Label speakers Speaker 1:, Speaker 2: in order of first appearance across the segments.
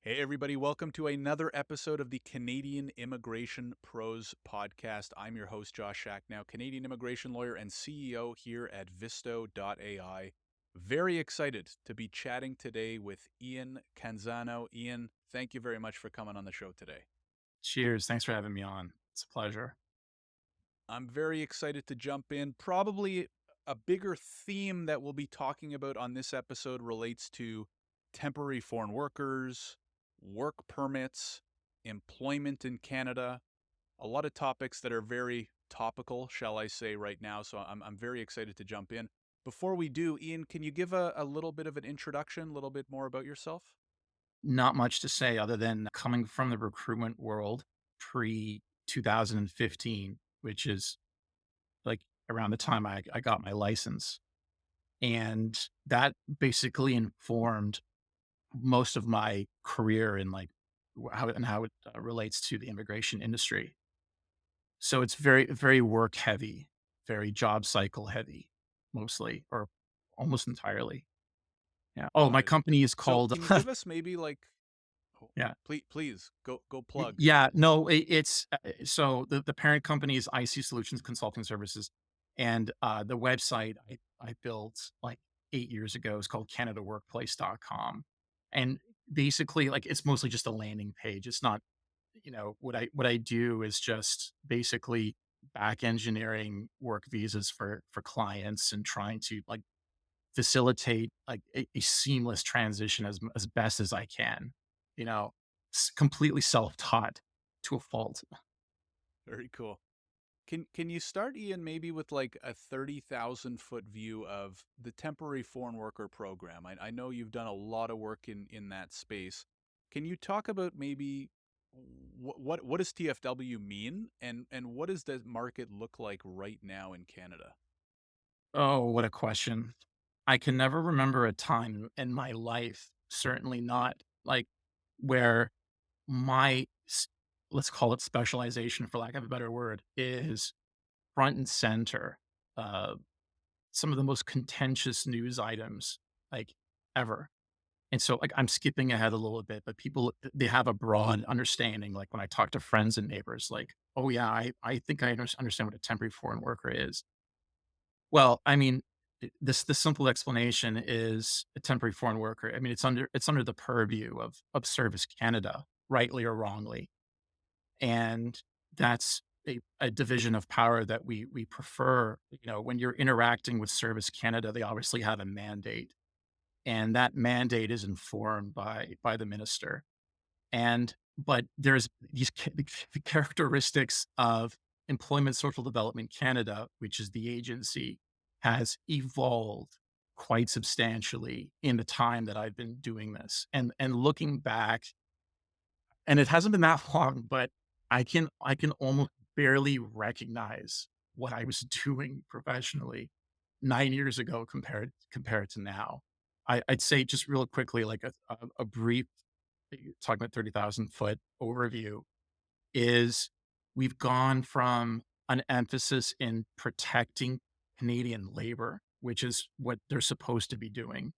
Speaker 1: Hey, everybody, welcome to another episode of the Canadian Immigration Pros podcast. I'm your host, Josh Schachnow, Canadian immigration lawyer and CEO here at Visto.ai. Very excited to be chatting today with Iain Canzano. Iain, thank you very much for coming on the show today.
Speaker 2: Cheers. Thanks for having me on. It's a pleasure.
Speaker 1: I'm very excited to jump in. Probably a bigger theme that we'll be talking about on this episode relates to temporary foreign workers, work permits, employment in Canada, a lot of topics that are very topical, shall I say, right now. So I'm very excited to jump in. Before we do, Iain, can you give a little bit of an introduction, a little bit more about yourself?
Speaker 2: Not much to say other than coming from the recruitment world pre 2015, which is like around the time I got my license. And that basically informed most of my career in like how it relates to the immigration industry. So it's very work heavy, very job cycle heavy, mostly or almost entirely. Yeah. Oh, my
Speaker 1: Got it.
Speaker 2: company is
Speaker 1: So
Speaker 2: called
Speaker 1: can you give us maybe like, oh,
Speaker 2: yeah.
Speaker 1: please go plug.
Speaker 2: Yeah, no, it's so the parent company is IC Solutions Consulting Services, and the website I built like 8 years ago is called CanadaWorkplace.com, and basically like it's mostly just a landing page. It's not, what I do is just basically back engineering work visas for clients and trying to like facilitate like a seamless transition as best as I can, you know, completely self-taught to a fault.
Speaker 1: Very cool. Can you start, Ian, maybe with like a 30,000-foot view of the temporary foreign worker program? I know you've done a lot of work in that space. Can you talk about maybe what does TFW mean, and what does the market look like right now in Canada?
Speaker 2: Oh, what a question. I can never remember a time in my life, certainly not like where my let's call it specialization for lack of a better word is front and center. Some of the most contentious news items like ever. And so, like, I'm skipping ahead a little bit, but people, they have a broad understanding. Like when I talk to friends and neighbors, like, oh yeah, I think I understand what a temporary foreign worker is. Well, I mean, the simple explanation is a temporary foreign worker. I mean, it's under the purview of Service Canada, rightly or wrongly, and that's a division of power that we prefer. You know, when you're interacting with Service Canada, they obviously have a mandate, and that mandate is informed by the minister. And but there's these the characteristics of Employment Social Development Canada, which is the agency, has evolved quite substantially in the time that I've been doing this. And looking back, and it hasn't been that long, but I can almost barely recognize what I was doing professionally 9 years ago compared to now. I'd say just real quickly, like a brief talking about 30,000-foot overview is we've gone from an emphasis in protecting Canadian labor, which is what they're supposed to be doing.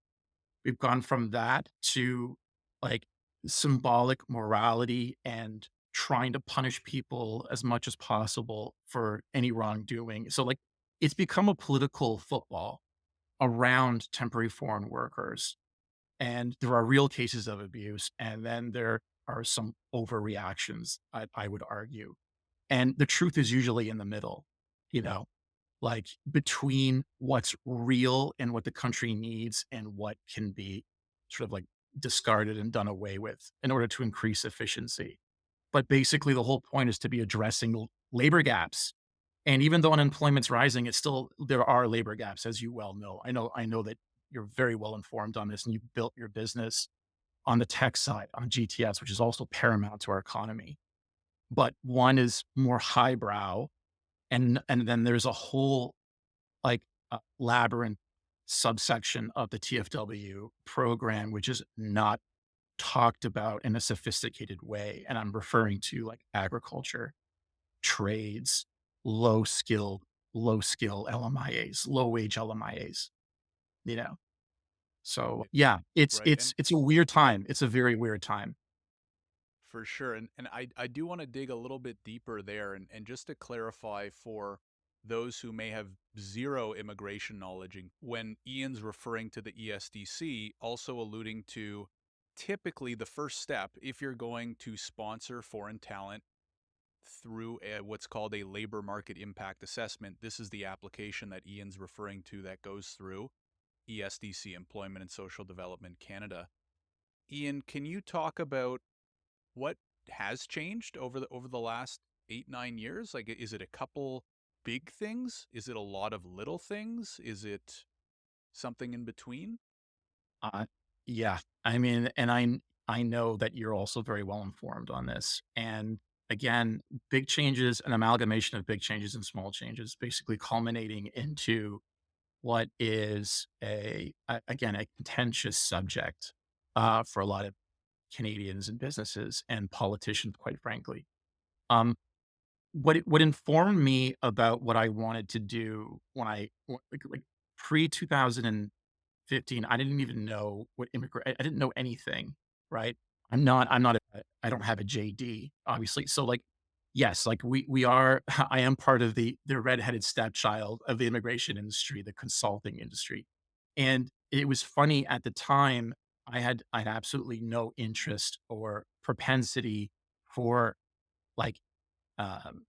Speaker 2: We've gone from that to like symbolic morality and trying to punish people as much as possible for any wrongdoing. So, like, it's become a political football around temporary foreign workers. And there are real cases of abuse. And then there are some overreactions, I would argue. And the truth is usually in the middle, you know, like between what's real and what the country needs and what can be sort of like discarded and done away with in order to increase efficiency. But basically, the whole point is to be addressing labor gaps. And even though unemployment's rising, it's still there are labor gaps, as you well know. I know that you're very well informed on this, and you built your business on the tech side, on GTS, which is also paramount to our economy. But one is more highbrow, and then there's a whole like labyrinth subsection of the TFW program, which is not talked about in a sophisticated way. And I'm referring to like agriculture, trades, low skill, low skill LMIAs, low wage LMIAs, you know? So
Speaker 1: Right,
Speaker 2: yeah, it's
Speaker 1: right.
Speaker 2: it's it's a weird time. It's a very weird time.
Speaker 1: For sure. And I do want to dig a little bit deeper there. And just to clarify for those who may have zero immigration knowledge, when Ian's referring to the ESDC, also alluding to typically the first step, if you're going to sponsor foreign talent through what's called a labor market impact assessment, this is the application that Ian's referring to that goes through ESDC, Employment and Social Development Canada. Ian, can you talk about what has changed over the last 8 9 years? Like, is it a couple big things? Is it a lot of little things? Is it something in between?
Speaker 2: Uh, yeah, I mean, and I know that you're also very well informed on this. And again, big changes, an amalgamation of big changes and small changes, basically culminating into what is again a contentious subject for a lot of Canadians and businesses and politicians, quite frankly. Um, what informed me about what I wanted to do when like pre 2015, I didn't even know what immigrant. I didn't know anything, right? I'm not I don't have a JD, obviously. So like, yes, like we are. I am part of the redheaded stepchild of the immigration industry, the consulting industry, and it was funny at the time. I had absolutely no interest or propensity for like um,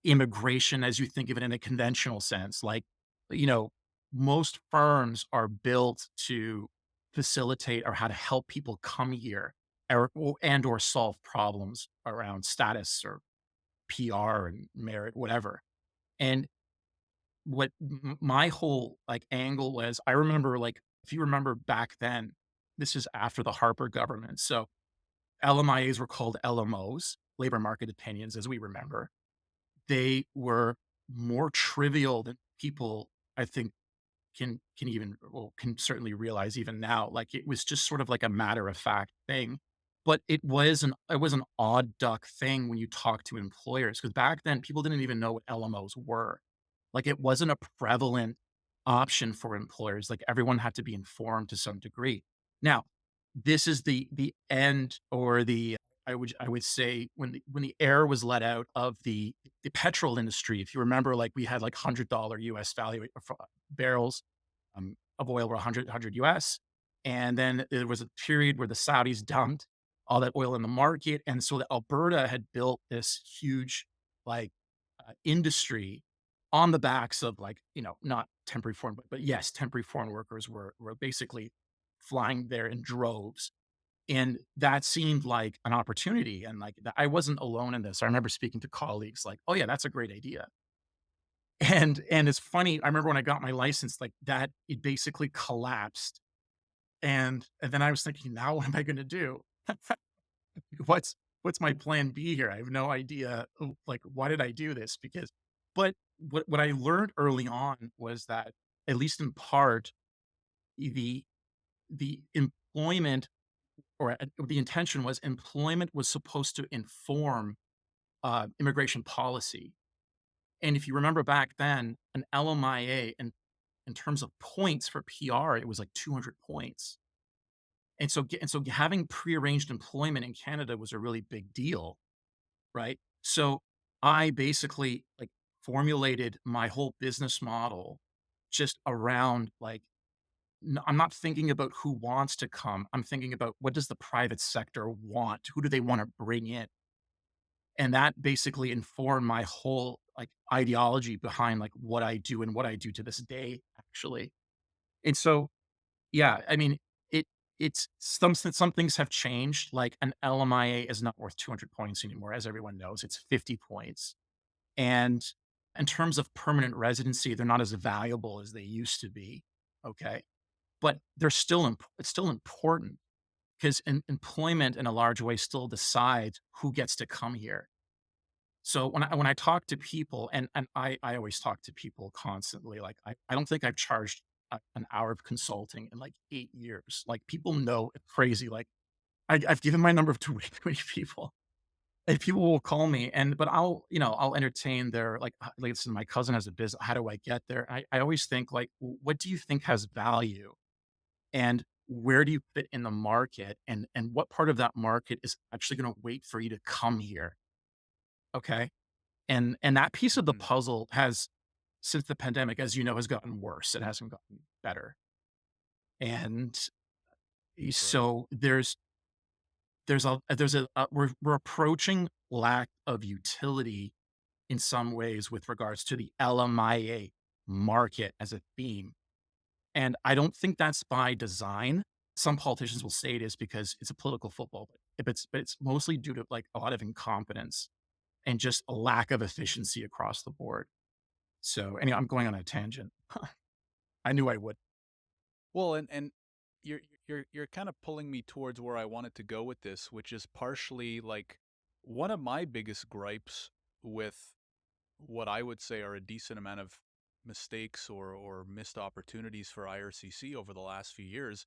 Speaker 2: immigration as you think of it in a conventional sense. Like, you know, most firms are built to facilitate or how to help people come here or solve problems around status or PR and merit, whatever. And what my whole like angle was, I remember like if you remember back then, this is after the Harper government. So LMIAs were called LMOs, labor market opinions, as we remember. They were more trivial than people, I think, can certainly realize even now. Like, it was just sort of like a matter of fact thing, but it was an odd duck thing when you talk to employers, because back then, people didn't even know what LMOs were. Like, it wasn't a prevalent option for employers, like, everyone had to be informed to some degree. Now, this is the end or the I would say when the air was let out of the petrol industry. If you remember, like, we had, like, $100 US value for barrels, of oil were 100 US, and then there was a period where the Saudis dumped all that oil in the market, and so that Alberta had built this huge, like, industry on the backs of, like, not temporary foreign, but yes, temporary foreign workers were basically flying there in droves, and that seemed like an opportunity, and, like, I wasn't alone in this. I remember speaking to colleagues like, "Oh, yeah, that's a great idea." And it's funny, I remember when I got my license, like, that it basically collapsed, and then I was thinking, "Now what am I gonna do? What's my plan B here? I have no idea, like, why did I do this?" Because but what I learned early on was that, at least in part, the employment the intention was employment was supposed to inform, immigration policy. And if you remember back then, an LMIA in terms of points for PR, it was like 200 points. And so having prearranged employment in Canada was a really big deal, right? So I basically like formulated my whole business model just around like I'm not thinking about who wants to come. I'm thinking about what does the private sector want? Who do they want to bring in? And that basically informed my whole like ideology behind like what I do and what I do to this day, actually. And so, yeah, I mean, it it's some things have changed. Like an LMIA is not worth 200 points anymore, as everyone knows. It's 50 points. And in terms of permanent residency, they're not as valuable as they used to be. Okay, but they're still it's still important because employment in a large way still decides who gets to come here. So when I talk to people, and I always talk to people constantly, like I don't think I've charged an hour of consulting in like 8 years. Like people know it's crazy. Like I've given my number to way too many people, and people will call me, but I'll entertain their like listen, my cousin has a business. How do I get there? I always think like, what do you think has value? And where do you fit in the market, and what part of that market is actually going to wait for you to come here? Okay. And that piece of the
Speaker 1: Mhm.
Speaker 2: puzzle has, since the pandemic, as you know, has gotten worse. It hasn't gotten better. And
Speaker 1: Right.
Speaker 2: so we're approaching lack of utility in some ways with regards to the LMIA market as a theme. And I don't think that's by design. Some politicians will say it is because it's a political football, but it's mostly due to like a lot of incompetence and just a lack of efficiency across the board. So anyway, I'm going on a tangent. I knew I would.
Speaker 1: Well, and you're kind of pulling me towards where I wanted to go with this, which is partially like one of my biggest gripes with what I would say are a decent amount of mistakes or missed opportunities for IRCC over the last few years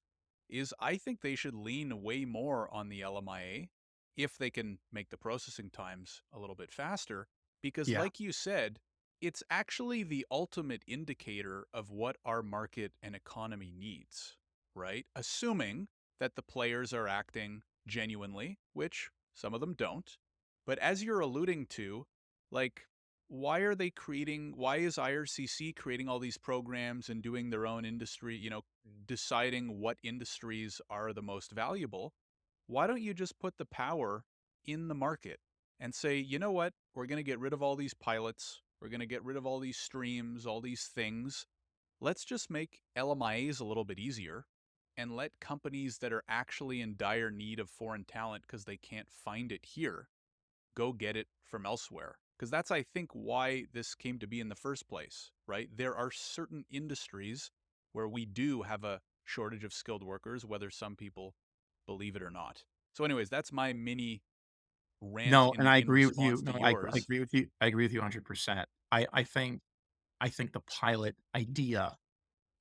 Speaker 1: is I think they should lean way more on the LMIA if they can make the processing times a little bit faster. Because,
Speaker 2: Yeah.
Speaker 1: like you said, it's actually the ultimate indicator of what our market and economy needs, right? Assuming that the players are acting genuinely, which some of them don't. But as you're alluding to, like, why is IRCC creating all these programs and doing their own industry, deciding what industries are the most valuable? Why don't you just put the power in the market and say, you know what? We're going to get rid of all these pilots. We're going to get rid of all these streams, all these things. Let's just make LMIAs a little bit easier and let companies that are actually in dire need of foreign talent because they can't find it here go get it from elsewhere. Because that's, I think, why this came to be in the first place, right? There are certain industries where we do have a shortage of skilled workers, whether some people believe it or not. So, anyways, that's my mini rant
Speaker 2: No, and I
Speaker 1: in
Speaker 2: agree with you.
Speaker 1: response to
Speaker 2: No, I
Speaker 1: yours.
Speaker 2: agree with you. I agree with you 100%. I think the pilot idea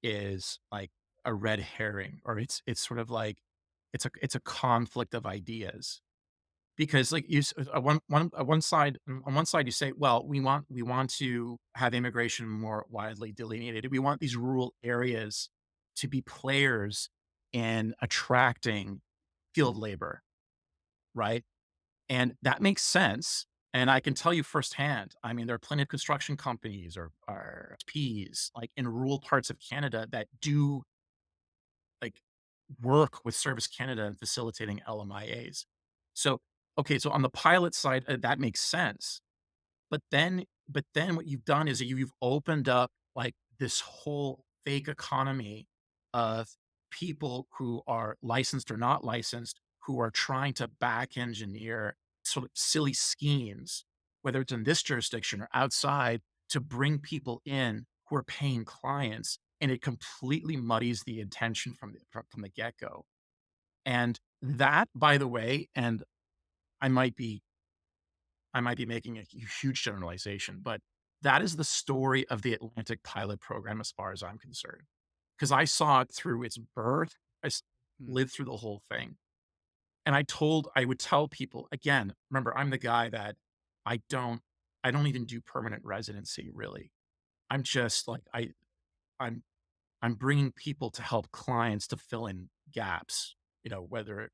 Speaker 2: is like a red herring, or it's sort of like it's a conflict of ideas. Because like on one side you say, well, we want to have immigration more widely delineated. We want these rural areas to be players in attracting field labor, right? And that makes sense. And I can tell you firsthand, I mean, there are plenty of construction companies or Ps like in rural parts of Canada that do like work with Service Canada and facilitating LMIAs. So, okay, so on the pilot side, that makes sense. But then what you've done is you've opened up like this whole fake economy of people who are licensed or not licensed, who are trying to back engineer sort of silly schemes, whether it's in this jurisdiction or outside, to bring people in who are paying clients, and it completely muddies the intention from the get-go. And that, by the way, and I might be I might be making a huge generalization, but that is the story of the Atlantic Pilot Program as far as I'm concerned. Because I saw it through its birth.
Speaker 1: Hmm.
Speaker 2: Lived through the whole thing. And I would tell people, again, remember, I'm the guy that I don't I don't even do permanent residency really. I'm just like I'm I'm bringing people to help clients to fill in gaps, whether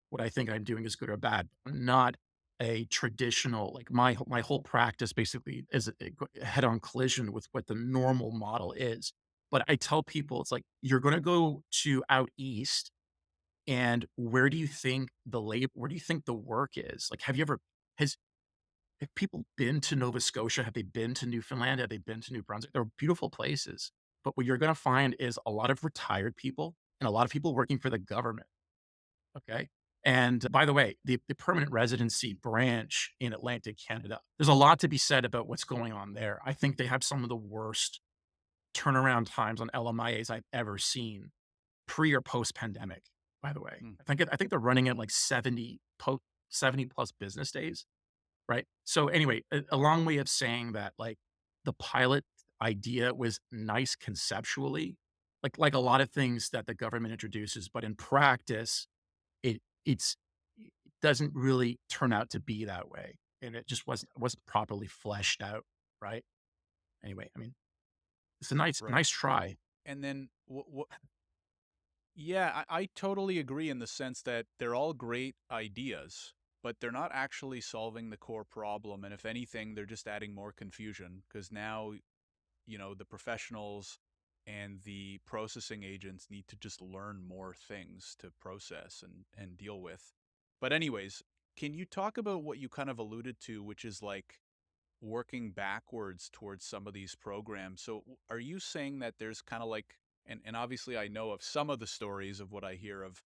Speaker 2: what I think I'm doing is good or bad. Not a traditional like my whole practice basically is a head-on collision with what the normal model is. But I tell people it's like you're going to go to out east, and where do you think the work is? Like, has have people been to Nova Scotia? Have they been to Newfoundland? Have they been to New Brunswick? They're beautiful places. But what you're going to find is a lot of retired people and a lot of people working for the government. Okay. And by the way, the permanent residency branch in Atlantic Canada, there's a lot to be said about what's going on there. I think they have some of the worst turnaround times on LMIAs I've ever seen, pre or post pandemic, by the way.
Speaker 1: Hmm.
Speaker 2: I think they're running at like 70 plus business days, right? So anyway, a long way of saying that like the pilot idea was nice conceptually, like a lot of things that the government introduces, but in practice it doesn't really turn out to be that way, and it just wasn't properly fleshed out, right? Anyway, I mean, it's a nice
Speaker 1: Right.
Speaker 2: nice try.
Speaker 1: And then Yeah, I totally agree in the sense that they're all great ideas, but they're not actually solving the core problem. And if anything, they're just adding more confusion because now, the professionals and the processing agents need to just learn more things to process and deal with. But anyways, can you talk about what you kind of alluded to, which is like working backwards towards some of these programs? So are you saying that there's kind of like, and obviously I know of some of the stories of what I hear of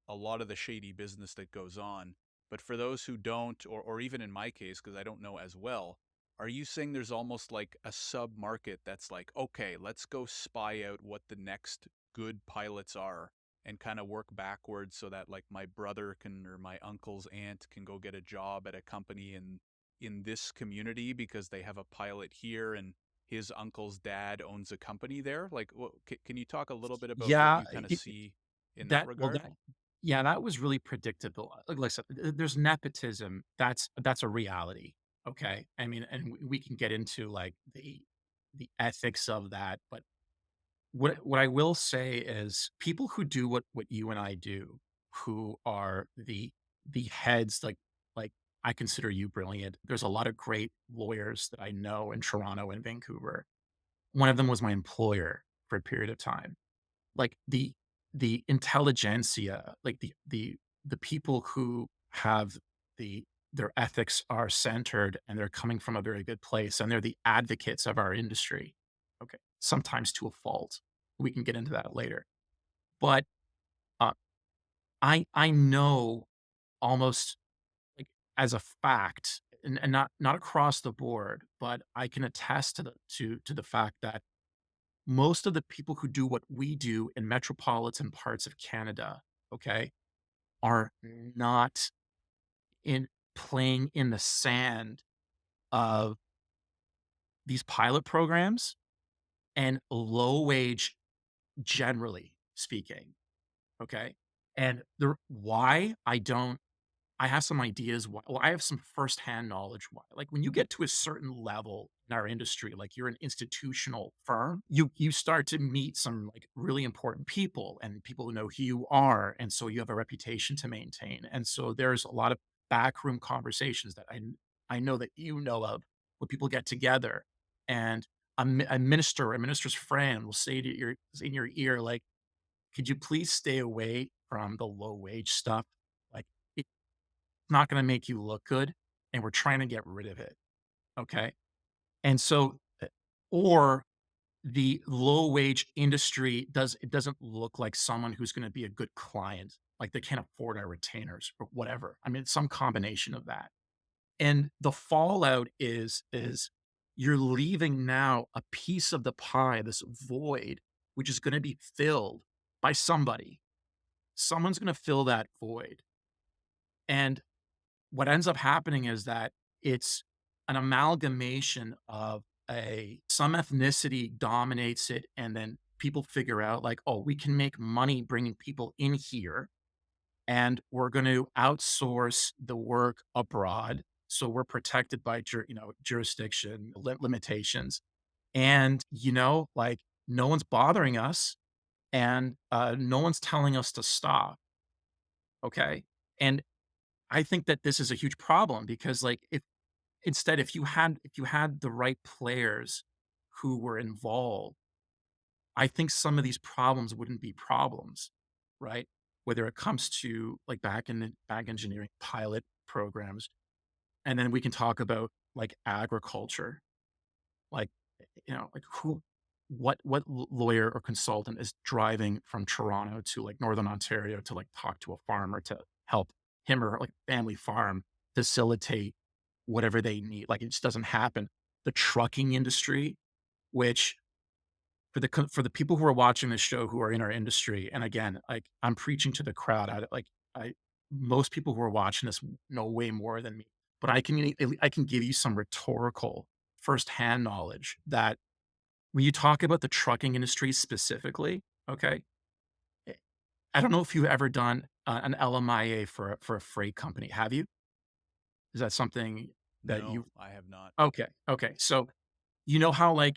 Speaker 1: a lot of the shady business that goes on, but for those who don't, or even in my case, because I don't know as well, are you saying there's almost like a sub market that's like, okay, let's go spy out what the next good pilots are and kind of work backwards so that like my brother can or my uncle's aunt can go get a job at a company in this community because they have a pilot here and his uncle's dad owns a company there? Like, can you talk a little bit about what
Speaker 2: Yeah,
Speaker 1: you kind of see in that
Speaker 2: that well,
Speaker 1: regard?
Speaker 2: that yeah, that was really predictable. Like I said, there's nepotism. That's a reality. Okay, I mean, and we can get into like the ethics of that, but what I will say is people who do what you and I do, who are the heads, like I consider you brilliant. There's a lot of great lawyers that I know in Toronto and Vancouver. One of them was my employer for a period of time. Like the intelligentsia, like the people who have the their ethics are centered and they're coming from a very good place and they're the advocates of our industry. Okay. Sometimes to a fault. We can get into that later. But uh, I know almost like as a fact, and not across the board, but I can attest to the fact that most of the people who do what we do in metropolitan parts of Canada, okay, are not in playing in the sand of these pilot programs and low wage generally speaking, okay? And the why I don't I have some ideas why well, I have some firsthand knowledge why. Like, when you get to a certain level in our industry, like you're an institutional firm, you start to meet some, like, really important people and people who know who you are, and so you have a reputation to maintain, and so there's a lot of backroom conversations that I know that you know of, where people get together and a minister's friend will say to your in your ear, like, "Could you please stay away from the low wage stuff? Like, it's not gonna make you look good, and we're trying to get rid of it." Okay? And so, or the low wage industry doesn't look like someone who's gonna be a good client, like they can't afford our retainers or whatever. I mean, it's some combination of that. And the fallout is you're leaving now a piece of the pie, this void, which is gonna be filled by somebody. Someone's gonna fill that void. And what ends up happening is that it's an amalgamation of a some ethnicity dominates it, and then people figure out like, "Oh, we can make money bringing people in here, and we're gonna outsource the work abroad, so we're protected by jurisdiction limitations." And, like, no one's bothering us, and, no one's telling us to stop, okay? And I think that this is a huge problem because, like, if you had the right players who were involved, I think some of these problems wouldn't be problems, right? Whether it comes to, like, back engineering pilot programs, and then we can talk about, like, agriculture. Like, like what lawyer or consultant is driving from Toronto to, like, Northern Ontario to, like, talk to a farmer to help him or, like, family farm facilitate whatever they need, like, it just doesn't happen. The trucking industry, which for the people who are watching this show who are in our industry, and again, like, I'm preaching to the crowd, I most people who are watching this know way more than me, but I can give you some rhetorical firsthand knowledge that when you talk about the trucking industry specifically, okay, eh, I don't know if you've ever done, an LMIA for a freight company. Have you? Is that something that
Speaker 1: No,
Speaker 2: you
Speaker 1: I have not.
Speaker 2: okay, okay. So, you know how, like,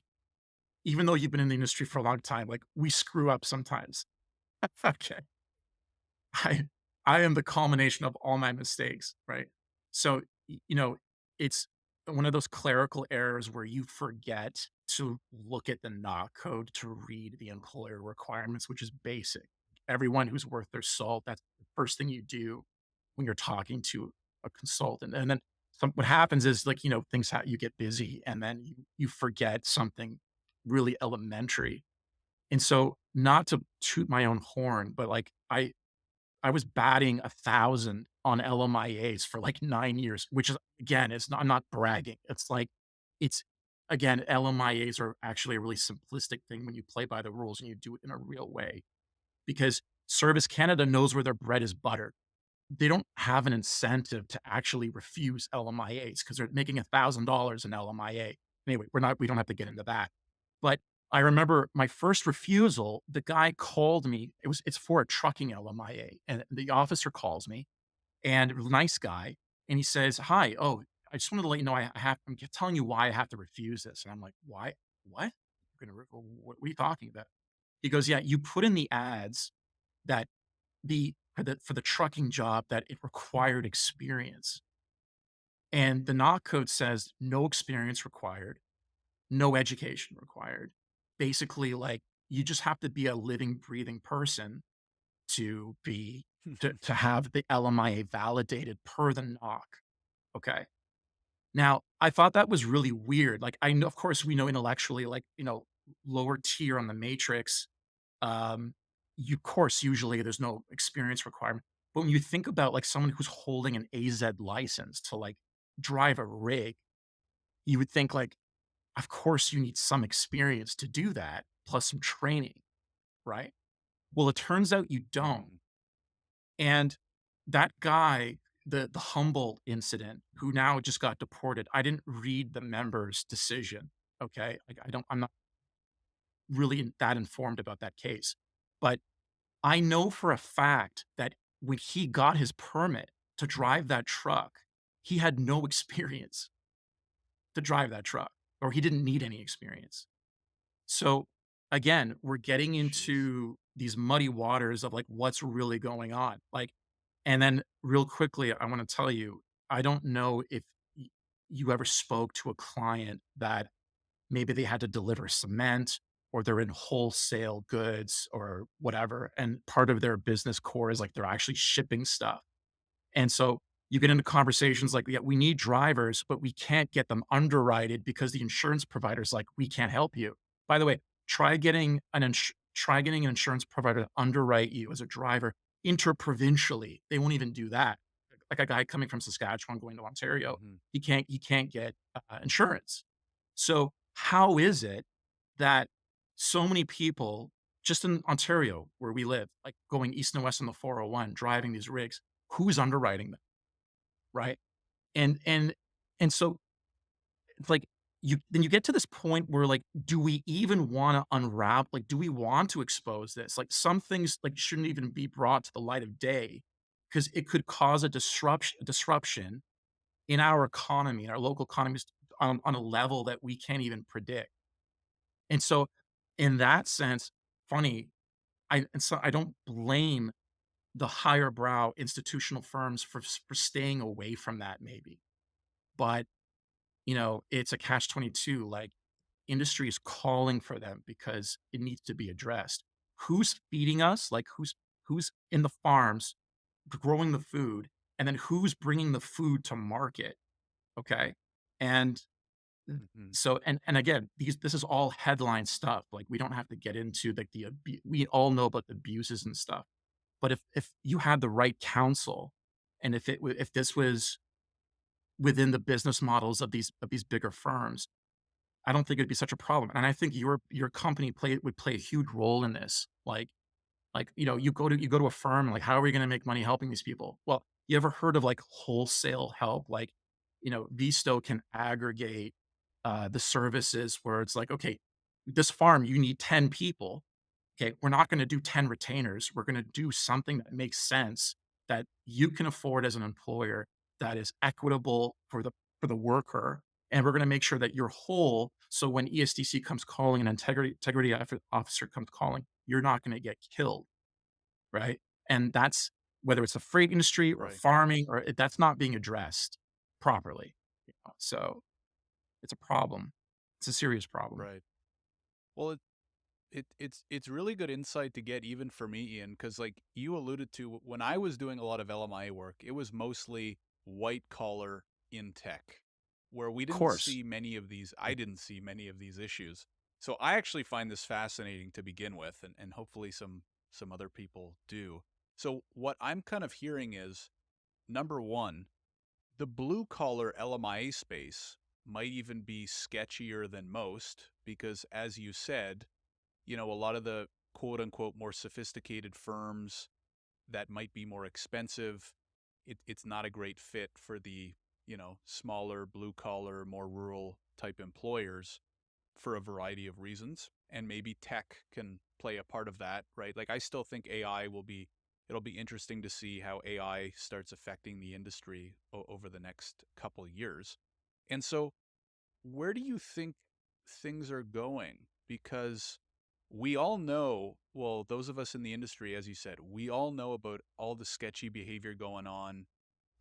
Speaker 2: even though you've been in the industry for a long time, like, we screw up sometimes. Okay. I I am the culmination of all my mistakes, right? So, it's one of those clerical errors where you forget to look at the knock code to read the employer requirements, which is basic. Everyone who's worth their salt, that's the first thing you do when you're talking to a consultant. And then what happens is like, you get busy and then you forget something really elementary. And so not to toot my own horn, but like I was batting 1,000 on LMIAs for like 9 years, which is again, it's not I'm not bragging. It's like it's again, LMIAs are actually a really simplistic thing when you play by the rules and you do it in a real way because Service Canada knows where their bread is buttered. They don't have an incentive to actually refuse LMIAs because they're making $1,000 in LMIA. Anyway, we don't have to get into that. But I remember my first refusal, the guy called me. It's for a trucking LMIA. And the officer calls me and nice guy. And he says, "Hi, oh, I just wanted to let you know I'm telling you why I have to refuse this." And I'm like, "Why? What? What are you talking about?" He goes, "Yeah, you put in the ads that for the trucking job that it required experience. And the knock code says no experience required, no education required. Basically, like you just have to be a living, breathing person to be to have the LMIA validated per the knock. Okay. Now, I thought that was really weird. Like I know, of course, we know intellectually, like, lower tier on the matrix, um, you of course, usually there's no experience requirement. But when you think about like someone who's holding an AZ license to like drive a rig, you would think like, of course you need some experience to do that, plus some training, right? Well, it turns out you don't.
Speaker 1: Mhm.
Speaker 2: And that guy, the Humboldt incident, who now just got deported, I didn't read the member's decision. Okay. Like I'm not really that informed about that case. But I know for a fact that when he got his permit to drive that truck, he had no experience to drive that truck, or he didn't need any experience. So again, we're getting
Speaker 1: Jeez.
Speaker 2: into these muddy waters of like what's really going on. Like, and then real quickly, I want to tell you, I don't know if you ever spoke to a client that maybe they had to deliver cement or they're in wholesale goods or whatever. And part of their business core is like they're actually shipping stuff. And so you get into conversations like, yeah, we need drivers, but we can't get them underwritten because the insurance provider's like, we can't help you. By the way, try getting an insurance provider to underwrite you as a driver interprovincially. They won't even do that. Like a guy coming from Saskatchewan going to Ontario,
Speaker 1: Mhm.
Speaker 2: he can't get insurance. So how is it that so many people just in Ontario where we live, like going east and west on the 401, driving these rigs, who's underwriting them, right? And so it's like you get to this point where like, do we even want to unwrap? Like, do we want to expose this? Like, some things like shouldn't even be brought to the light of day because it could cause a disruption in our economy, in our local economies on a level that we can't even predict. And so, in that sense, funny, I don't blame the higher brow institutional firms for staying away from that maybe. But, it's a catch 22, like, industry is calling for them because it needs to be addressed. Who's feeding us? Like, who's in the farms growing the food, and then who's bringing the food to market, okay? And
Speaker 1: Mhm.
Speaker 2: so and again, this is all headline stuff, like, we don't have to get into, like, we all know about the abuses and stuff. But if you had the right counsel, and if this was within the business models of these bigger firms, I don't think it'd be such a problem, and I think your company would play a huge role in this. Like, you go to a firm, like, how are we gonna make money helping these people? Well, you ever heard of, like, wholesale help? Like, Visto can aggregate, the services where it's like, "Okay, this farm, you need 10 people. Okay, we're not gonna do 10 retainers. We're gonna do something that makes sense, that you can afford as an employer, that is equitable for the worker, and we're gonna make sure that you're whole, so when ESDC comes calling, an integrity officer comes calling, you're not gonna get killed." right? And that's whether it's the freight industry or
Speaker 1: Right.
Speaker 2: farming or that's not being addressed properly. So it's a problem. It's a serious problem.
Speaker 1: Right. Well, it's really good insight to get even for me, Ian, because like you alluded to, when I was doing a lot of LMIA work, it was mostly white collar in tech, where we
Speaker 2: Of
Speaker 1: didn't
Speaker 2: course.
Speaker 1: see many of these. I didn't see many of these issues. So I actually find this fascinating to begin with, and hopefully some other people do. So what I'm kind of hearing is number one, the blue collar LMIA space might even be sketchier than most because, as you said, a lot of the quote unquote more sophisticated firms that might be more expensive, it's not a great fit for the, smaller blue collar, more rural type employers for a variety of reasons. And maybe tech can play a part of that, right? Like I still think it'll be interesting to see how AI starts affecting the industry over the next couple years. And so where do you think things are going? Because we all know, well, those of us in the industry, as you said, we all know about all the sketchy behavior going on.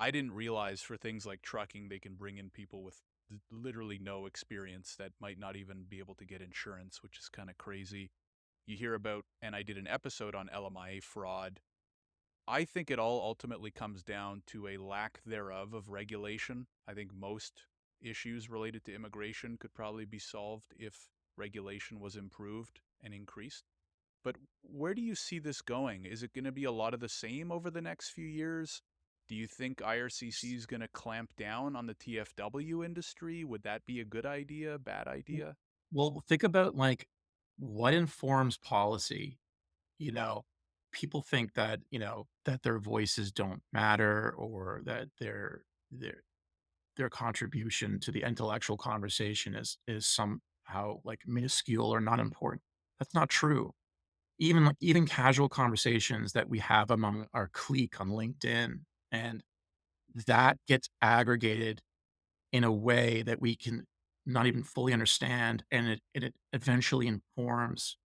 Speaker 1: I didn't realize for things like trucking, they can bring in people with literally no experience that might not even be able to get insurance, which is kind of crazy. You hear about, and I did an episode on LMIA fraud. I think it all ultimately comes down to a lack thereof of regulation. I think most issues related to immigration could probably be solved if regulation was improved and increased. But where do you see this going? Is it going to be a lot of the same over the next few years? Do you think IRCC is going to clamp down on the TFW industry? Would that be a good idea, bad
Speaker 2: W
Speaker 1: idea?
Speaker 2: Well, think about, like, what informs policy, you know? People think that, that their voices don't matter or that their contribution to the intellectual conversation is somehow, like, minuscule or not important. That's not true. Even casual conversations that we have among our clique on LinkedIn, and that gets aggregated in a way that we can not even fully understand, and it eventually informs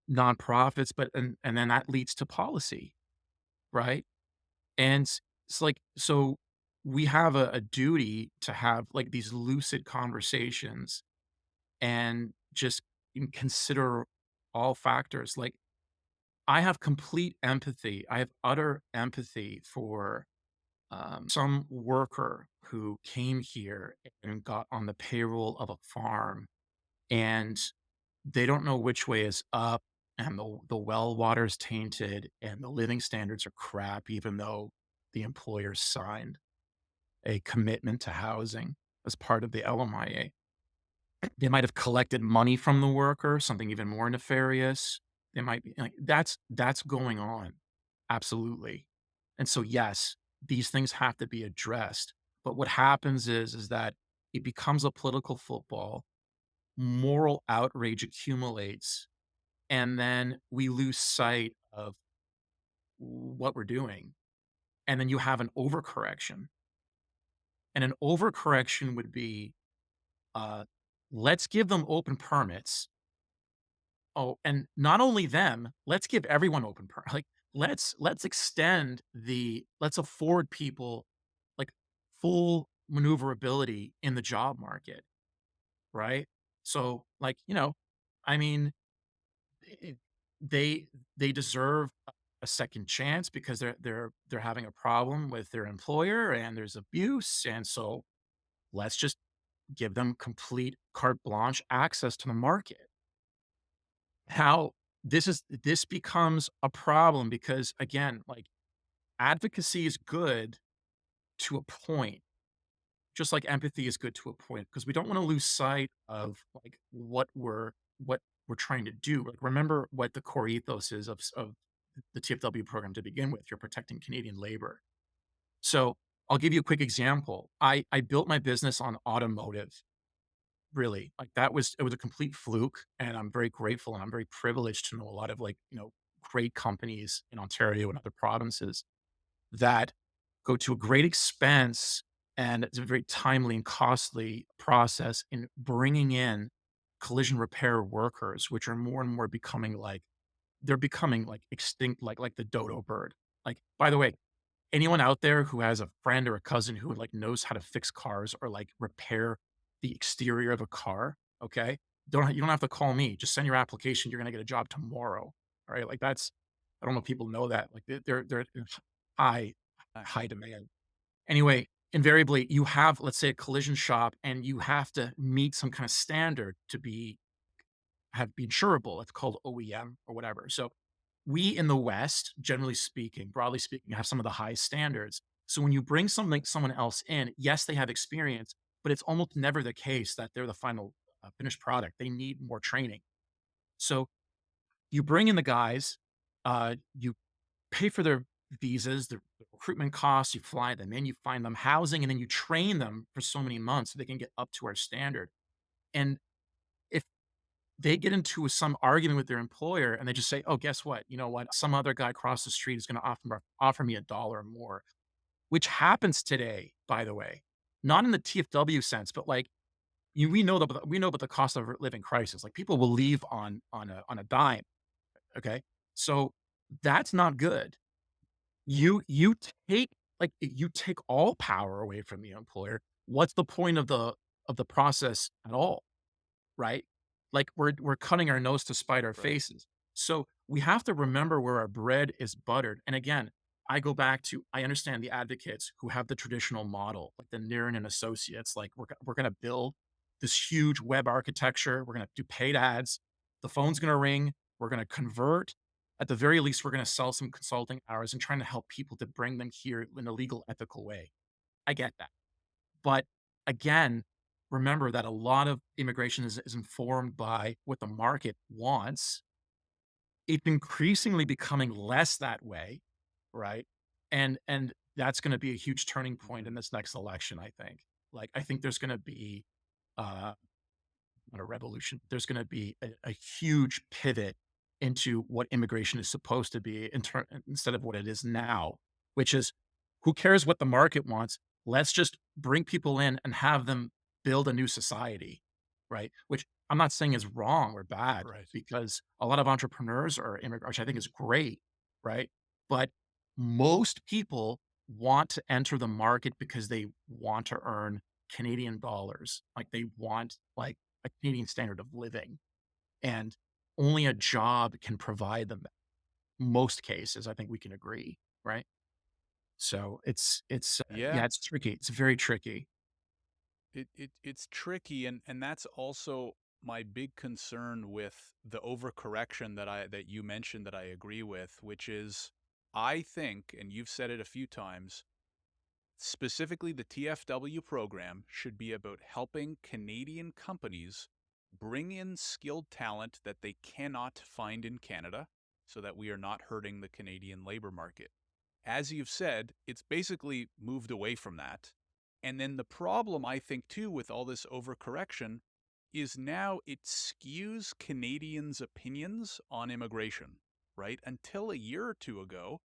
Speaker 2: nonprofits, but and then that leads to policy, right? And it's like so we have a duty to have like these lucid conversations and just consider all factors. Like I have complete empathy. I have utter empathy for some worker who came here and got on the payroll of a farm and they don't know which way is up and the well water's tainted and the living standards are crap, even though the employer signed a commitment to housing as part of the LMIA. They might have collected money from the worker, something even more nefarious. They might be like that's going on. Absolutely. And so yes, these things have to be addressed. But what happens is that it becomes a political football, moral outrage accumulates, and then we lose sight of what we're doing. And then you have an overcorrection. And an overcorrection would be uh, let's give them open permits. Oh, and not only them, let's give everyone open like let's extend let's afford people like full maneuverability in the job market, right? So like, I mean, it, they they deserve a second chance because they're having a problem with their employer and there's abuse, and so let's just give them complete carte blanche access to the market. How this becomes a problem because again, like advocacy is good to a point, just like empathy is good to a point, because we don't want to lose sight of like what we're trying to do. Like remember what the core ethos is of the TFW program to begin with. You're protecting Canadian labor. So I'll give you a quick example. I built my business on automotive. Really, like, it was a complete fluke, and I'm very grateful, and I'm very privileged to know a lot of, like, great companies in Ontario and other provinces that go to a great expense, and it's a very timely and costly process in bringing in collision repair workers, which are more and more becoming, like, they're becoming like extinct, like the dodo bird. Like, by the way, anyone out there who has a friend or a cousin who like knows how to fix cars or like repair the exterior of a car, okay? You don't have to call me. Just send your application. You're gonna get a job tomorrow. All right. Like that's I don't know if people know that. Like they're in high,
Speaker 1: Uh,
Speaker 2: high demand. Anyway, invariably you have, let's say, a collision shop and you have to meet some kind of standard to be insurable. It's called OEM or whatever. So we in the West, generally speaking, broadly speaking, have some of the highest standards. So when you bring someone else in, yes, they have experience, but it's almost never the case that they're the final finished product. They need more training. So you bring in the guys, you pay for their visas, their recruitment costs, you fly them in, you find them housing, and then you train them for so many months so they can get up to our standard. And if they get into some argument with their employer and they just say, "Oh, guess what? You know what? Some other guy across the street is going to offer me $1 more," which happens today, by the way, not in the TFW sense, but like we know about the cost of living crisis. Like people will leave on a dime. Okay, so that's not good. You take you take all power away from the employer. What's the point of the process at all? Right? Like, we're cutting our nose to spite our
Speaker 1: right.
Speaker 2: faces. So, we have to remember where our bread is buttered, and again, I go back to I understand the advocates who have the traditional model, like the Niren and Associates, like, we're gonna build this huge web architecture, we're gonna do paid ads, the phone's gonna ring, we're gonna convert, at the very least, we're gonna sell some consulting hours and trying to help people to bring them here in a legal, ethical way. I get that. But again, remember that a lot of immigration is informed by what the market wants. It's increasingly becoming less that way, right? And that's gonna be a huge turning point
Speaker 1: Mhm.
Speaker 2: in this next election, I think. Like, I think there's gonna be, uh not a revolution. There's going to be a huge pivot into what immigration is supposed to be instead of what it is now, which is who cares what the market wants? Let's just bring people in and have them build a new society, right? Which I'm not saying is wrong or bad
Speaker 1: Right.
Speaker 2: because a lot of entrepreneurs are immigrants, which I think is great, right? But most people want to enter the market because they want to earn Canadian dollars. Like they want like a Canadian standard of living, and only a job can provide them that. Most cases, I think we can agree, right? So
Speaker 1: Yeah.
Speaker 2: yeah, it's tricky. It's very tricky.
Speaker 1: It's tricky, and that's also my big concern with the overcorrection that you mentioned that I agree with, which is I think, and you've said it a few times, specifically the TFW program should be about helping Canadian companies bring in skilled talent that they cannot find in Canada so that we are not hurting the Canadian labor market. As you've said, it's basically moved away from that. And then the problem, I think, too, with all this overcorrection is now it skews Canadians' opinions on immigration, right? Until a year or two ago,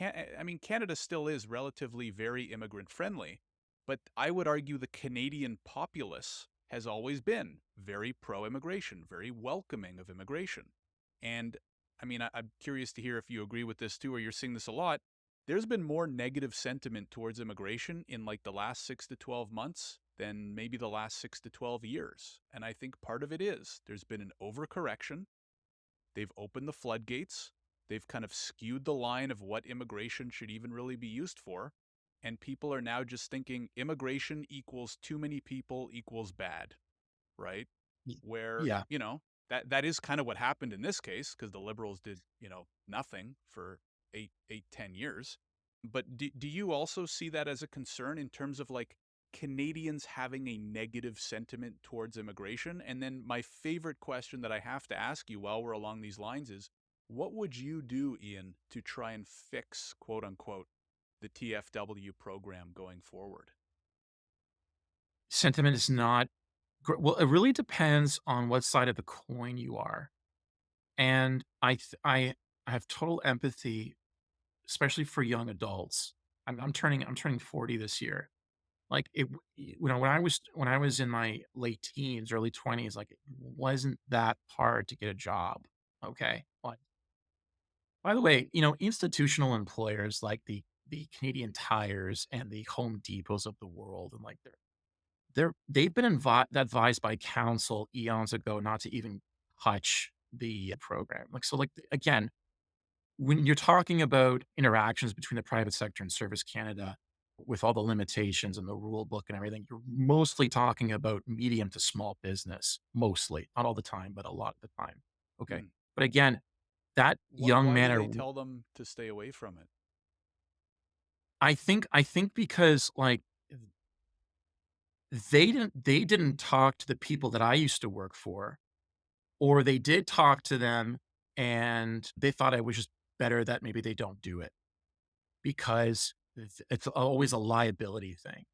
Speaker 1: I mean, Canada still is relatively very immigrant friendly, but I would argue the Canadian populace has always been very pro immigration, very welcoming of immigration. And I mean, I'm curious to hear if you agree with this too, or you're seeing this a lot. There's been more negative sentiment towards immigration in like the last 6 to 12 months than maybe the last 6 to 12 years. And I think part of it is there's been an overcorrection. They've opened the floodgates. They've kind of skewed the line of what immigration should even really be used for. And people are now just thinking immigration equals too many people equals bad, right?
Speaker 2: Y-
Speaker 1: Where,
Speaker 2: Yeah.
Speaker 1: that is kind of what happened in this case because the liberals did, nothing for 10 years. But do you also see that as a concern in terms of like Canadians having a negative sentiment towards immigration? And then my favorite question that I have to ask you while we're along these lines is what would you do, Iain, to try and fix, quote unquote, the TFW program going forward?
Speaker 2: Sentiment is not well, it really depends on what side of the coin you are. And I have total empathy, especially for young adults. I'm turning 40 this year. Like, when I was in my late teens, early 20s, like, it wasn't that hard to get a job, okay? Like, By the way, institutional employers like the Canadian Tires and the Home Depots of the world, and like they've been advised by council eons ago not to even touch the program. Like so, like again, when you're talking about interactions between the private sector and Service Canada, with all the limitations and the rule book and everything, you're mostly talking about medium to small business, mostly, not all the time, but a lot of the time. Okay,
Speaker 1: Hmm.
Speaker 2: but again, that young
Speaker 1: Why
Speaker 2: man
Speaker 1: do
Speaker 2: or
Speaker 1: they tell them to stay away from it?
Speaker 2: I think because, like, they didn't talk to the people that I used to work for, or they did talk to them and they thought I was just better that maybe they don't do it because it's always a liability thing.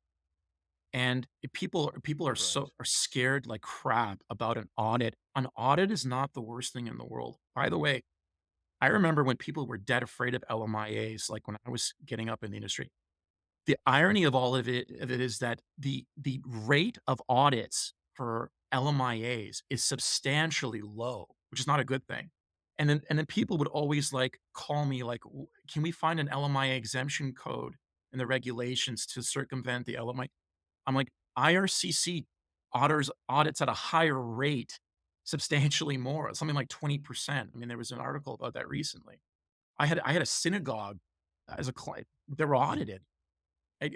Speaker 2: And people are
Speaker 1: Right.
Speaker 2: so are scared like crap about an audit. An audit is not the worst thing in the world. By the way, I remember when people were dead afraid of LMIAs, like when I was getting up in the industry. The irony of all of it is that the rate of audits for LMIAs is substantially low, which is not a good thing. And then people would always like call me like, Can we find an LMIA exemption code in the regulations to circumvent the LMIA?" I'm like, IRCC audits at a higher rate, substantially more, something like 20%. I mean, there was an article about that recently. I had a synagogue as a client. They were audited. I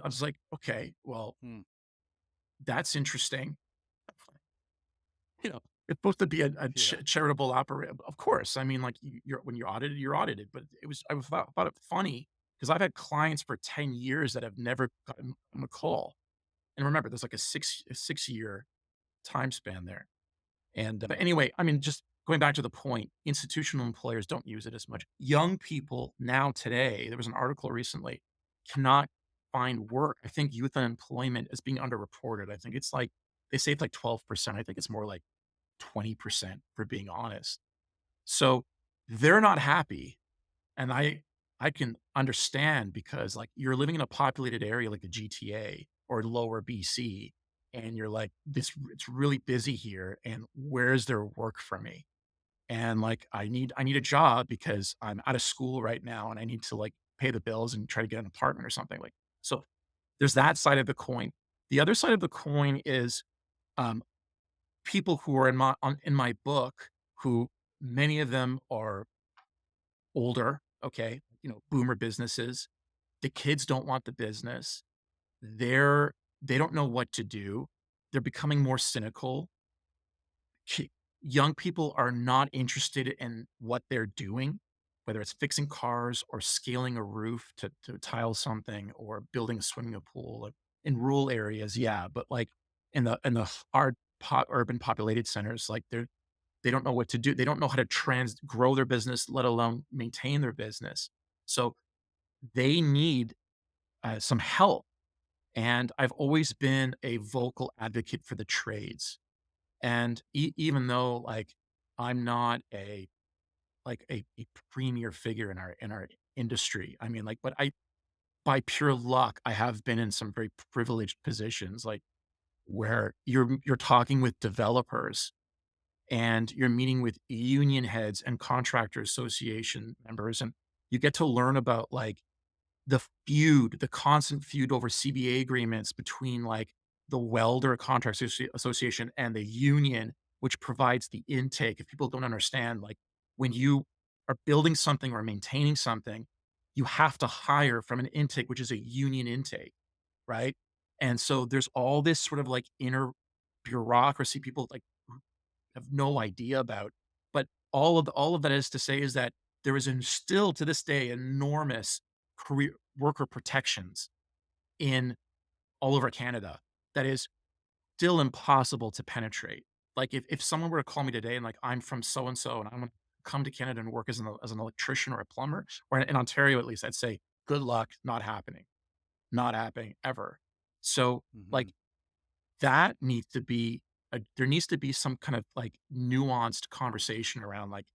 Speaker 2: was like, "Okay, well,
Speaker 1: Hmm.
Speaker 2: that's interesting." You know, it's supposed to be a
Speaker 1: Yeah.
Speaker 2: charitable opera of course. I mean, like, you're when you're audited, but I thought it funny because 'cause I've had clients for 10 years that have never gotten a call. And remember, there's like a 6-year time span there. And, but anyway, I mean, just going back to the point, institutional employers don't use it as much. Young people now today, there was an article recently, cannot find work. I think youth unemployment is being underreported. I think it's like they say it's like 12%. I think it's more like 20% for being honest. So they're not happy. And I can understand because, like, you're living in a populated area like the GTA or lower BC, and you're like, it's really busy here, and where's there work for me? And, like, I need a job because I'm out of school right now, and I need to, like, pay the bills and try to get an apartment or something, like so there's that side of the coin. The other side of the coin is, um, people who are in my book, who many of them are older, okay, boomer businesses. The kids don't want the business. They don't know what to do. They're becoming more cynical. Ki Young people are not interested in what they're doing, whether it's fixing cars or scaling a roof to tile something or building a swimming pool. Like, in rural areas, yeah, but, like, in the hard urban populated centers, like, they don't know what to do. They don't know how to grow their business, let alone maintain their business. So they need some help. And I've always been a vocal advocate for the trades. And even though, like, I'm not a premier figure in our industry, I mean, like, but I by pure luck, I have been in some very privileged positions, like where you're talking with developers and you're meeting with union heads and contractor association members, and you get to learn about, like, the constant feud over CBA agreements between, like, the welder contract association and the union, which provides the intake. If people don't understand, like, when you are building something or maintaining something, you have to hire from an intake, which is a union intake, right? And so there's all this sort of like inner bureaucracy people like have no idea about. But all of that is to say is that there is still to this day enormous career worker protections in all over Canada that is still impossible to penetrate. Like, if someone were to call me today and like, I'm from so and so and I'm gonna come to Canada and work as an electrician or a plumber, or in Ontario at least, I'd say, good luck, not happening ever. So,
Speaker 1: Hmm.
Speaker 2: like, that needs to be there needs to be some kind of like nuanced conversation around, like,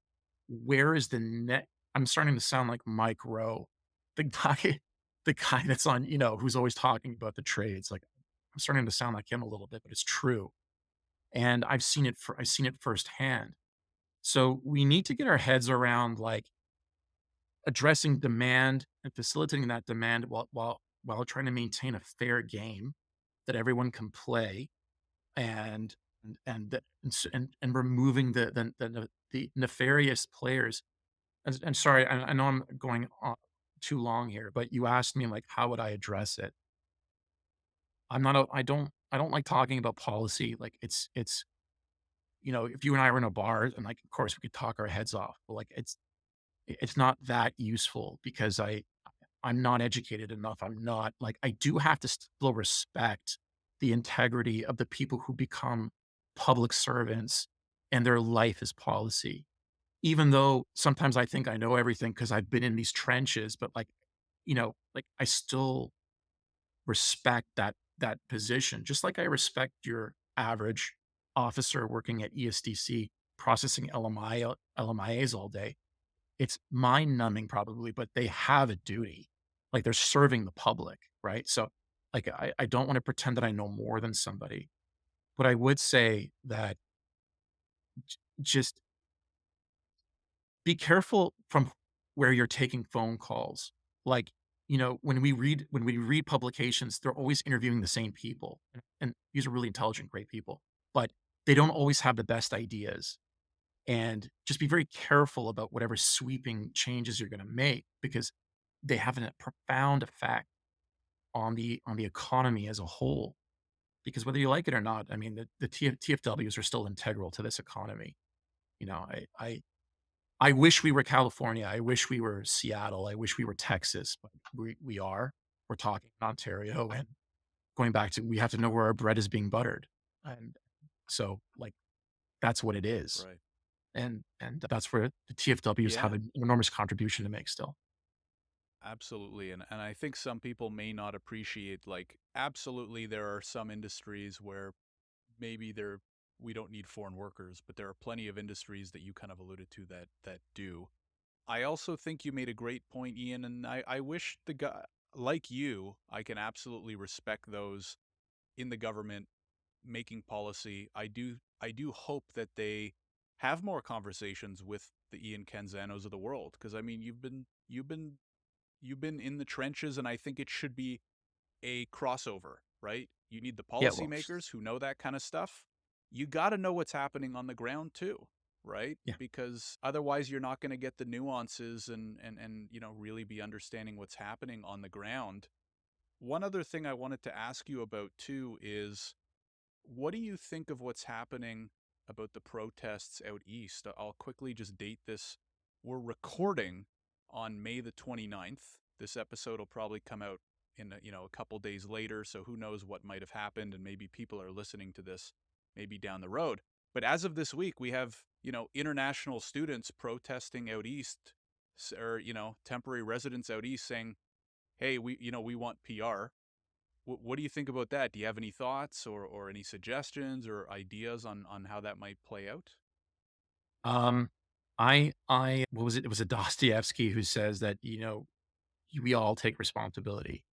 Speaker 2: where is the net. I'm starting to sound like Mike Rowe, the guy the guy that's on, who's always talking about the trades. Like, I'm starting to sound like him a little bit, but it's true. And I've seen it firsthand. So we need to get our heads around, like, addressing demand and facilitating that demand while trying to maintain a fair game that everyone can play and removing the nefarious players. And sorry, I know I'm going on too long here, but you asked me like how would I address it? I don't like talking about policy. Like it's if you and I were in a bar and like of course we could talk our heads off, but like it's not that useful because I'm not educated enough. I'm not like I do have to still respect the integrity of the people who become public servants and their life is policy. Even though sometimes I think I know everything because I've been in these trenches, but like I still respect that position, just like I respect your average officer working at ESDC processing LMIAs all day. It's mind numbing probably, but they have a duty. Like they're serving the public, right? So like I don't want to pretend that I know more than somebody, but I would say that just be careful from where you're taking phone calls. Like, when we read publications, they're always interviewing the same people. And these are really intelligent, great people, but they don't always have the best ideas. And just be very careful about whatever sweeping changes you're going to make because they have a profound effect on the economy as a whole. Because whether you like it or not, I mean, the TFWs are still integral to this economy. You know, I wish we were California. I wish we were Seattle. I wish we were Texas, but we are. We're talking Ontario and going back to we have to know where our bread is being buttered. And so like that's what it is.
Speaker 1: Right.
Speaker 2: And that's where the TFWs have
Speaker 1: Yeah,
Speaker 2: an enormous contribution to make still.
Speaker 1: absolutely. And I think some people may not appreciate, like, absolutely there are some industries where maybe we don't need foreign workers, but there are plenty of industries that you kind of alluded to that do. I also think you made a great point, Ian, and I wish the guy like you, I can absolutely respect those in the government making policy. I do hope that they have more conversations with the Ian Canzanos of the world, because I mean you've been in the trenches, and I think it should be a crossover, right? You need the
Speaker 2: Yeah, well,
Speaker 1: policymakers who know that kind of stuff. You got to know what's happening on the ground too, right?
Speaker 2: yeah.
Speaker 1: Because otherwise you're not going to get the nuances and really be understanding what's happening on the ground. One other thing I wanted to ask you about too is what do you think of what's happening about the protests out east? I'll quickly just date this. We're recording on May the 29th. This episode will probably come out in a couple days later, so who knows what might have happened, and maybe people are listening to this maybe down the road. But as of this week, we have, international students protesting out east, or, temporary residents out east saying, "Hey, we want PR." What do you think about that? Do you have any thoughts or any suggestions or ideas on how that might play out?
Speaker 2: Um, I what was it? It was a Dostoevsky who says that, we all take responsibility.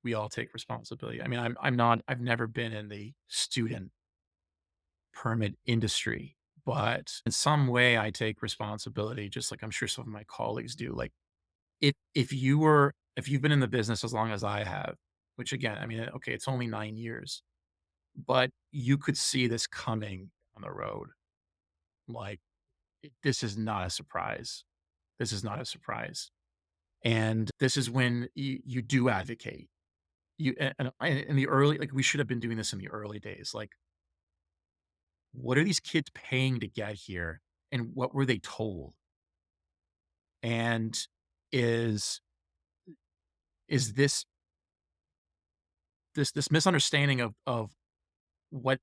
Speaker 2: We all take responsibility. I mean, I've never been in the student permit industry, but in some way I take responsibility, just like I'm sure some of my colleagues do. Like if you've been in the business as long as I have, which again, I mean, okay, it's only 9 years, but you could see this coming on the road. Like this is not a surprise. This is not a surprise. And this is when you do advocate. And in the early, like we should have been doing this in the early days. Like, what are these kids paying to get here? And what were they told? And is is this misunderstanding of what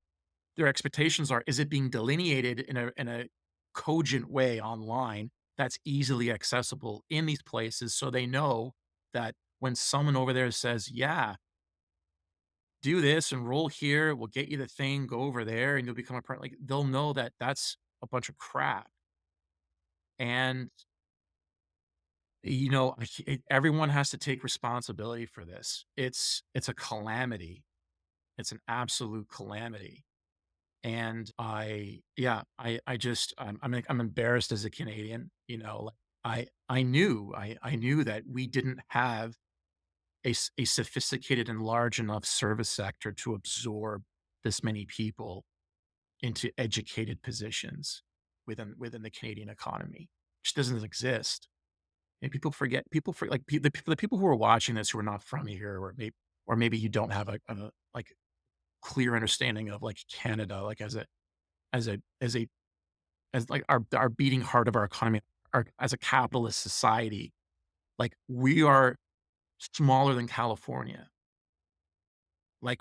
Speaker 2: their expectations are, is it being delineated in a cogent way online that's easily accessible in these places so they know that when someone over there says, "Yeah, do this and roll here, we'll get you the thing, go over there and you'll become a part," like they'll know that that's a bunch of crap. And everyone has to take responsibility for this. It's a calamity. It's an absolute calamity. And I yeah, I just I'm embarrassed as a Canadian, I knew that we didn't have a sophisticated and large enough service sector to absorb this many people into educated positions within the Canadian economy. Just doesn't exist. And the people who are watching this who are not from here, or maybe you don't have a like clear understanding of like Canada, like as a as a as like our beating heart of our economy, as a capitalist society. Like we are smaller than California. Like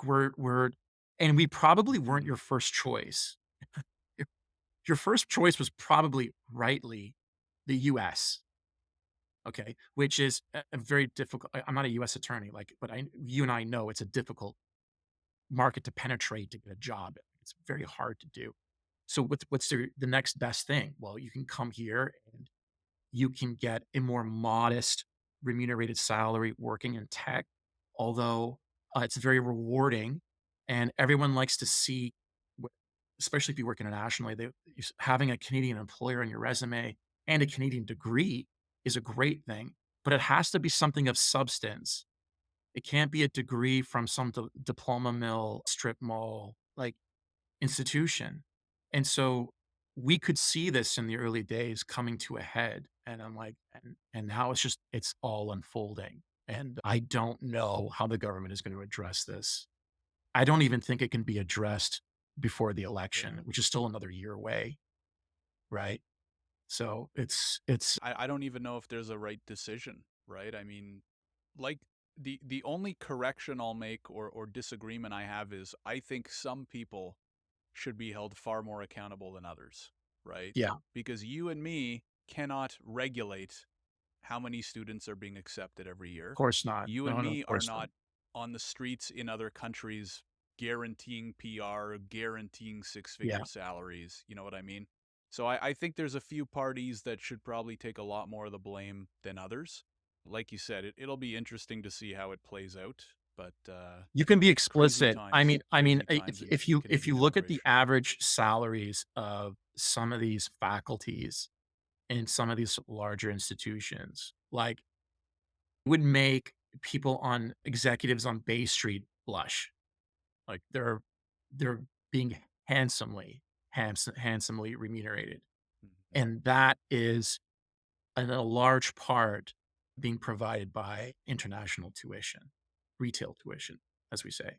Speaker 2: and we probably weren't
Speaker 1: Mhm.
Speaker 2: your first choice. Your your first choice was probably rightly the US, okay, which is a very difficult. I'm not a US attorney, like, but you and I know it's a difficult market to penetrate to get a job. It's very hard to do. So what's the next best thing? Well, you can come here and you can get a more modest remunerated salary working in tech, although it's very rewarding, and everyone likes to see, wh- especially if you work internationally, having a Canadian employer on your resume and a Canadian degree is a great thing, but it has to be something of substance. It can't be a degree from some diploma mill, strip mall, like institution. And so we could see this in the early days coming to a head. And I'm like, and now it's all unfolding. And I don't know how the government is going to address this. I don't even think it can be addressed before the election,
Speaker 1: Yeah.
Speaker 2: which is still another year away. Right. So it's
Speaker 1: I don't even know if there's a right decision, right? I mean, like the only correction I'll make or disagreement I have is I think some people should be held far more accountable than others, right?
Speaker 2: yeah, of
Speaker 1: Because you and me cannot regulate how many students are being accepted every year.
Speaker 2: course not.
Speaker 1: You and
Speaker 2: No, no, of
Speaker 1: me are
Speaker 2: course not.
Speaker 1: not on the streets in other countries guaranteeing PR, guaranteeing six
Speaker 2: Yeah.
Speaker 1: figure salaries. You know what I mean? So I think there's a few parties that should probably take a lot more of the blame than others. Like you said, it'll be interesting to see how it plays out. But
Speaker 2: You can be explicit.
Speaker 1: crazy
Speaker 2: If
Speaker 1: times in
Speaker 2: if you
Speaker 1: Canadian
Speaker 2: look at the
Speaker 1: immigration.
Speaker 2: average salaries of some of these faculties in some of these larger institutions, like, would make people on executives on Bay Street blush. Like, they're being handsomely remunerated,
Speaker 1: Mhm.
Speaker 2: and that is in a large part being provided by international tuition, retail tuition, as we say.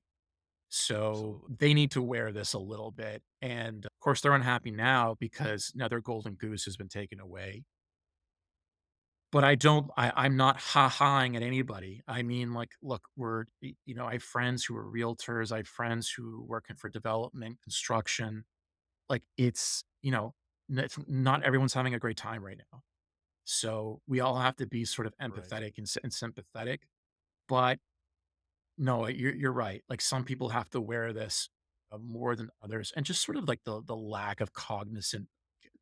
Speaker 2: So
Speaker 1: Absolutely.
Speaker 2: they need to wear this a little bit. And of course, they're unhappy now because now their golden goose has been taken away. But I'm not ha-haing at anybody. I mean, like, look, I have friends who are realtors. I have friends who work for development, construction. Like, not everyone's having a great time right now. So we all have to be sort of
Speaker 1: Right.
Speaker 2: empathetic and sympathetic. But no, you're right. Like, some people have to wear this, more than others, and just sort of like the lack of cognizant,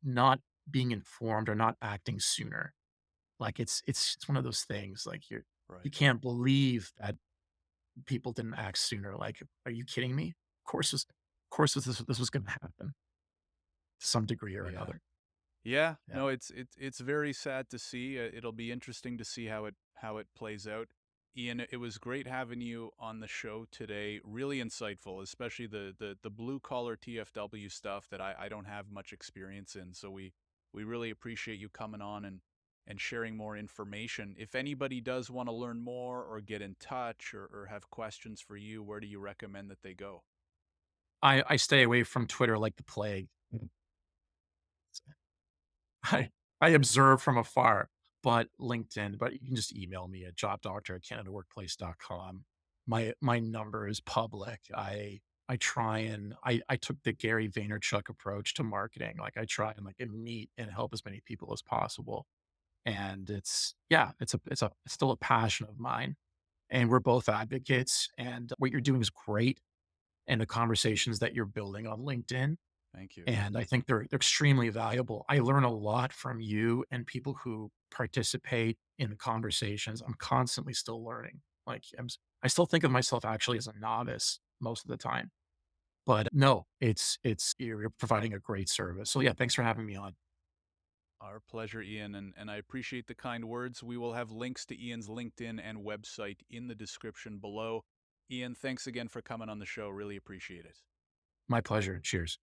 Speaker 2: not being informed or not acting sooner. Like, it's one of those things, like, you
Speaker 1: Right.
Speaker 2: can't believe that people didn't act sooner. Like, are you kidding me? Of course this was gonna happen to some degree or
Speaker 1: Yeah.
Speaker 2: another.
Speaker 1: Yeah,
Speaker 2: Yeah.
Speaker 1: no, it's very sad to see. It'll be interesting to see how it plays out. Ian, it was great having you on the show today. Really insightful, especially the blue collar TFW stuff that I don't have much experience in. So we really appreciate you coming on and sharing more information. If anybody does want to learn more or get in touch or have questions for you, where do you recommend that they go?
Speaker 2: I stay away from Twitter like the plague. I I observe from afar, but LinkedIn, but you can just email me at jobdoctor@canadaworkplace.com. My number is public. I try and I took the Gary Vaynerchuk approach to marketing. Like, I try and, like, and meet and help as many people as possible. And it's still a passion of mine. And we're both advocates. And what you're doing is great. And the conversations that you're building on LinkedIn,
Speaker 1: Thank you.
Speaker 2: and I think they're extremely valuable. I learn a lot from you and people who participate in the conversations. I'm constantly still learning. Like, I still think of myself actually as a novice most of the time. But no, you're providing a great service. So yeah, thanks for having me on.
Speaker 1: Our pleasure, Ian, and I appreciate the kind words. We will have links to Ian's LinkedIn and website in the description below. Ian, thanks again for coming on the show. Really appreciate it.
Speaker 2: My pleasure. Cheers.